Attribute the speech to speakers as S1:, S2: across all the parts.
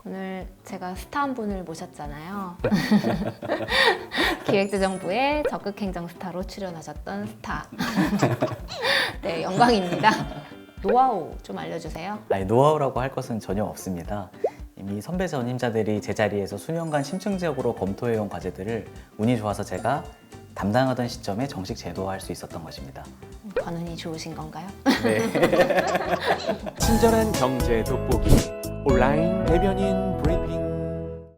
S1: 오늘 제가 스타 한 분을 모셨잖아요. 기획재정부의 적극행정 스타로 출연하셨던 스타. 네, 영광입니다. 노하우 좀 알려주세요.
S2: 아니, 노하우라고 할 것은 전혀 없습니다. 이미 선배 전임자들이 제자리에서 수년간 심층적으로 검토해온 과제들을 운이 좋아서 제가 담당하던 시점에 정식 제도화할 수 있었던 것입니다.
S1: 관운이 좋으신 건가요?
S2: 네.
S3: 친절한 경제 돋보기 온라인 대변인 브리핑.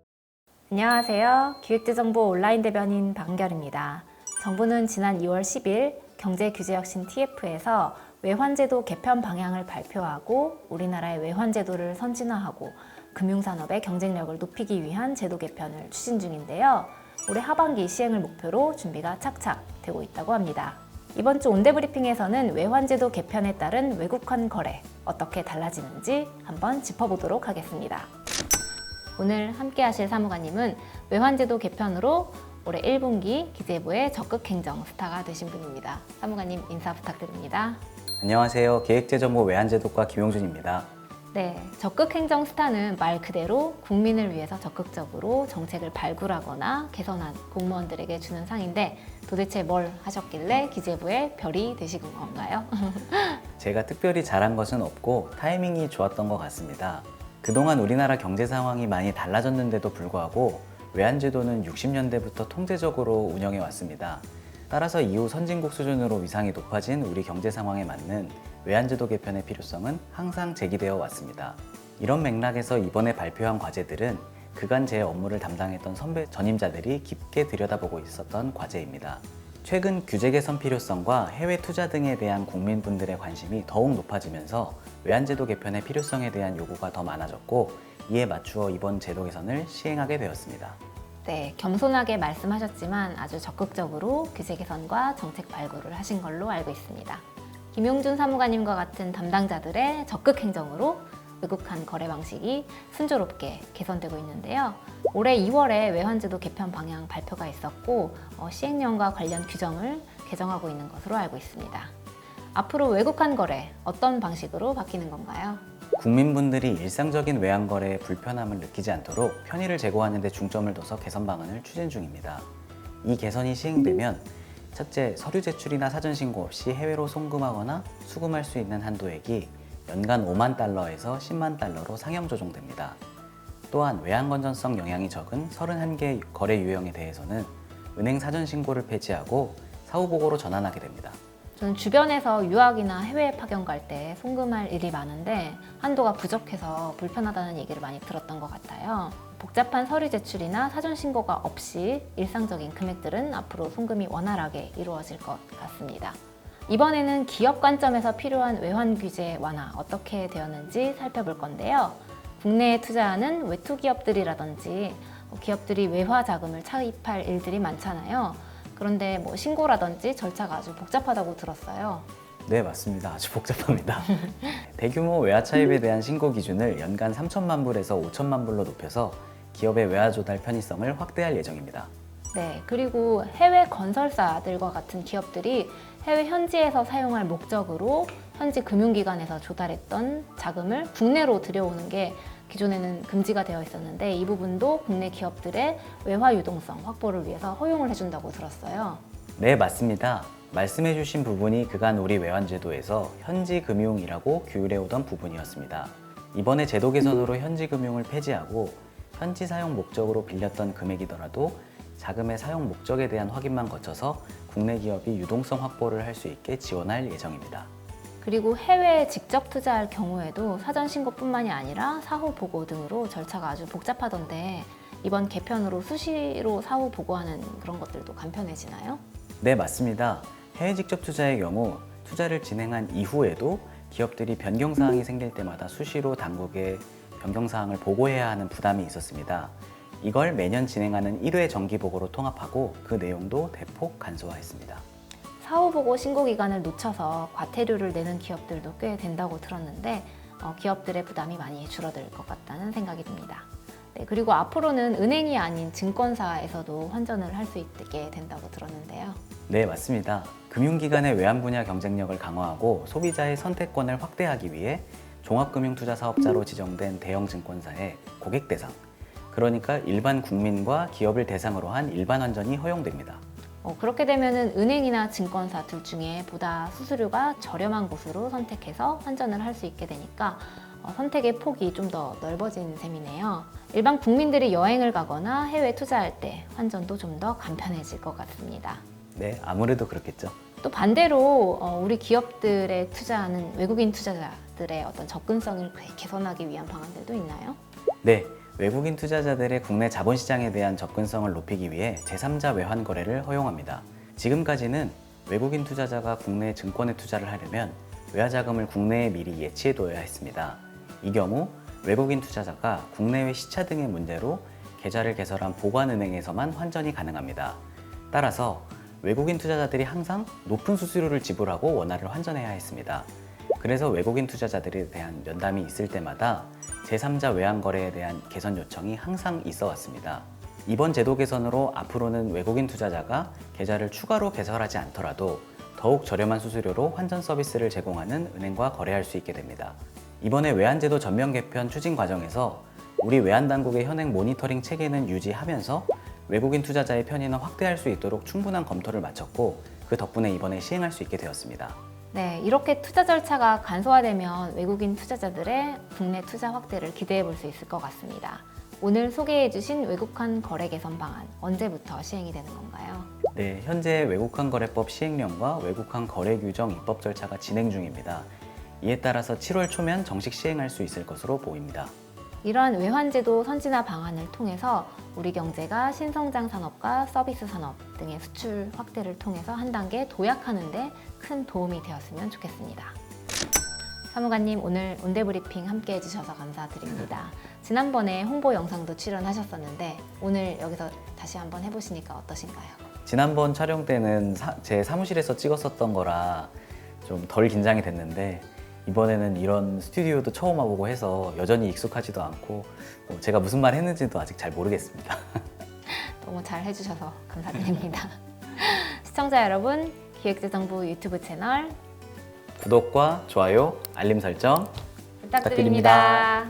S1: 안녕하세요. 기획재정부 온라인 대변인 박은결입니다. 정부는 지난 2월 10일 경제규제혁신 TF에서 외환제도 개편 방향을 발표하고 우리나라의 외환제도를 선진화하고 금융산업의 경쟁력을 높이기 위한 제도 개편을 추진 중인데요. 올해 하반기 시행을 목표로 준비가 착착 되고 있다고 합니다. 이번 주 온대브리핑에서는 외환제도 개편에 따른 외국환 거래 어떻게 달라지는지 한번 짚어보도록 하겠습니다. 오늘 함께 하실 사무관님은 외환제도 개편으로 올해 1분기 기재부의 적극행정 스타가 되신 분입니다. 사무관님 인사 부탁드립니다.
S2: 안녕하세요. 기획재정부 외환제도과 김용준입니다.
S1: 네, 적극행정 스타는 말 그대로 국민을 위해서 적극적으로 정책을 발굴하거나 개선한 공무원들에게 주는 상인데 도대체 뭘 하셨길래 기재부의 별이 되신 건가요?
S2: 제가 특별히 잘한 것은 없고 타이밍이 좋았던 것 같습니다. 그동안 우리나라 경제 상황이 많이 달라졌는데도 불구하고 외환제도는 60년대부터 통제적으로 운영해 왔습니다. 따라서 이후 선진국 수준으로 위상이 높아진 우리 경제 상황에 맞는 외환제도 개편의 필요성은 항상 제기되어 왔습니다. 이런 맥락에서 이번에 발표한 과제들은 그간 제 업무를 담당했던 선배 전임자들이 깊게 들여다보고 있었던 과제입니다. 최근 규제 개선 필요성과 해외 투자 등에 대한 국민분들의 관심이 더욱 높아지면서 외환제도 개편의 필요성에 대한 요구가 더 많아졌고 이에 맞추어 이번 제도 개선을 시행하게 되었습니다.
S1: 네, 겸손하게 말씀하셨지만 아주 적극적으로 규제 개선과 정책 발굴을 하신 걸로 알고 있습니다. 김용준 사무관님과 같은 담당자들의 적극 행정으로 외국환 거래 방식이 순조롭게 개선되고 있는데요. 올해 2월에 외환제도 개편 방향 발표가 있었고 시행령과 관련 규정을 개정하고 있는 것으로 알고 있습니다. 앞으로 외국환 거래 어떤 방식으로 바뀌는 건가요?
S2: 국민분들이 일상적인 외환 거래에 불편함을 느끼지 않도록 편의를 제고하는 데 중점을 둬서 개선 방안을 추진 중입니다. 이 개선이 시행되면 첫째, 서류 제출이나 사전 신고 없이 해외로 송금하거나 수금할 수 있는 한도액이 연간 5만 달러에서 10만 달러로 상향 조정됩니다. 또한 외환 건전성 영향이 적은 31개 거래 유형에 대해서는 은행 사전 신고를 폐지하고 사후 보고로 전환하게 됩니다.
S1: 저는 주변에서 유학이나 해외 파견 갈 때 송금할 일이 많은데 한도가 부족해서 불편하다는 얘기를 많이 들었던 것 같아요. 복잡한 서류 제출이나 사전 신고가 없이 일상적인 금액들은 앞으로 송금이 원활하게 이루어질 것 같습니다. 이번에는 기업 관점에서 필요한 외환 규제 완화 어떻게 되었는지 살펴볼 건데요. 국내에 투자하는 외투 기업들이라든지 기업들이 외화 자금을 차입할 일들이 많잖아요. 그런데 신고라든지 절차가 아주 복잡하다고 들었어요.
S2: 네, 맞습니다. 아주 복잡합니다. 대규모 외화 차입에 대한 신고 기준을 연간 3천만 불에서 5천만 불로 높여서 기업의 외화 조달 편의성을 확대할 예정입니다.
S1: 네, 그리고 해외 건설사들과 같은 기업들이 해외 현지에서 사용할 목적으로 현지 금융기관에서 조달했던 자금을 국내로 들여오는 게 기존에는 금지가 되어 있었는데 이 부분도 국내 기업들의 외화 유동성 확보를 위해서 허용을 해준다고 들었어요.
S2: 네, 맞습니다. 말씀해주신 부분이 그간 우리 외환제도에서 현지 금융이라고 규율해오던 부분이었습니다. 이번에 제도 개선으로 현지 금융을 폐지하고 현지 사용 목적으로 빌렸던 금액이더라도 자금의 사용 목적에 대한 확인만 거쳐서 국내 기업이 유동성 확보를 할 수 있게 지원할 예정입니다.
S1: 그리고 해외에 직접 투자할 경우에도 사전 신고뿐만이 아니라 사후 보고 등으로 절차가 아주 복잡하던데 이번 개편으로 수시로 사후 보고하는 그런 것들도 간편해지나요?
S2: 네, 맞습니다. 해외 직접 투자의 경우 투자를 진행한 이후에도 기업들이 변경사항이 생길 때마다 수시로 당국에 변경사항을 보고해야 하는 부담이 있었습니다. 이걸 매년 진행하는 1회 정기보고로 통합하고 그 내용도 대폭 간소화했습니다.
S1: 사후 보고 신고 기간을 놓쳐서 과태료를 내는 기업들도 꽤 된다고 들었는데 기업들의 부담이 많이 줄어들 것 같다는 생각이 듭니다. 네, 그리고 앞으로는 은행이 아닌 증권사에서도 환전을 할 수 있게 된다고 들었는데요.
S2: 네, 맞습니다. 금융기관의 외환 분야 경쟁력을 강화하고 소비자의 선택권을 확대하기 위해 종합금융투자사업자로 지정된 대형 증권사의 고객 대상, 그러니까 일반 국민과 기업을 대상으로 한 일반 환전이 허용됩니다.
S1: 그렇게 되면은 은행이나 증권사 둘 중에 보다 수수료가 저렴한 곳으로 선택해서 환전을 할 수 있게 되니까 선택의 폭이 좀 더 넓어진 셈이네요. 일반 국민들이 여행을 가거나 해외 투자할 때 환전도 좀 더 간편해질 것 같습니다.
S2: 네, 아무래도 그렇겠죠.
S1: 또 반대로 우리 기업들에 투자하는 외국인 투자자들의 어떤 접근성을 개선하기 위한 방안들도 있나요?
S2: 네, 외국인 투자자들의 국내 자본시장에 대한 접근성을 높이기 위해 제3자 외환 거래를 허용합니다. 지금까지는 외국인 투자자가 국내 증권에 투자를 하려면 외화자금을 국내에 미리 예치해둬야 했습니다. 이 경우 외국인 투자자가 국내외 시차 등의 문제로 계좌를 개설한 보관은행에서만 환전이 가능합니다. 따라서 외국인 투자자들이 항상 높은 수수료를 지불하고 원화를 환전해야 했습니다. 그래서 외국인 투자자들에 대한 면담이 있을 때마다 제3자 외환 거래에 대한 개선 요청이 항상 있어 왔습니다. 이번 제도 개선으로 앞으로는 외국인 투자자가 계좌를 추가로 개설하지 않더라도 더욱 저렴한 수수료로 환전 서비스를 제공하는 은행과 거래할 수 있게 됩니다. 이번에 외환제도 전면 개편 추진 과정에서 우리 외환당국의 현행 모니터링 체계는 유지하면서 외국인 투자자의 편의는 확대할 수 있도록 충분한 검토를 마쳤고 그 덕분에 이번에 시행할 수 있게 되었습니다.
S1: 네, 이렇게 투자 절차가 간소화되면 외국인 투자자들의 국내 투자 확대를 기대해 볼 수 있을 것 같습니다. 오늘 소개해 주신 외국환 거래 개선 방안 언제부터 시행이 되는 건가요?
S2: 네, 현재 외국환 거래법 시행령과 외국환 거래 규정 입법 절차가 진행 중입니다. 이에 따라서 7월 초면 정식 시행할 수 있을 것으로 보입니다.
S1: 이러한 외환제도 선진화 방안을 통해서 우리 경제가 신성장 산업과 서비스 산업 등의 수출 확대를 통해서 한 단계 도약하는 데 큰 도움이 되었으면 좋겠습니다. 사무관님, 오늘 온대브리핑 함께 해주셔서 감사드립니다. 지난번에 홍보 영상도 출연하셨었는데 오늘 여기서 다시 한번 해보시니까 어떠신가요?
S2: 지난번 촬영 때는 제 사무실에서 찍었었던 거라 좀 덜 긴장이 됐는데 이번에는 이런 스튜디오도 처음 와보고 해서 여전히 익숙하지도 않고 제가 무슨 말 했는지도 아직 잘 모르겠습니다.
S1: 너무 잘 해주셔서 감사드립니다. 시청자 여러분, 기획재정부 유튜브 채널
S2: 구독과 좋아요, 알림 설정
S1: 부탁드립니다.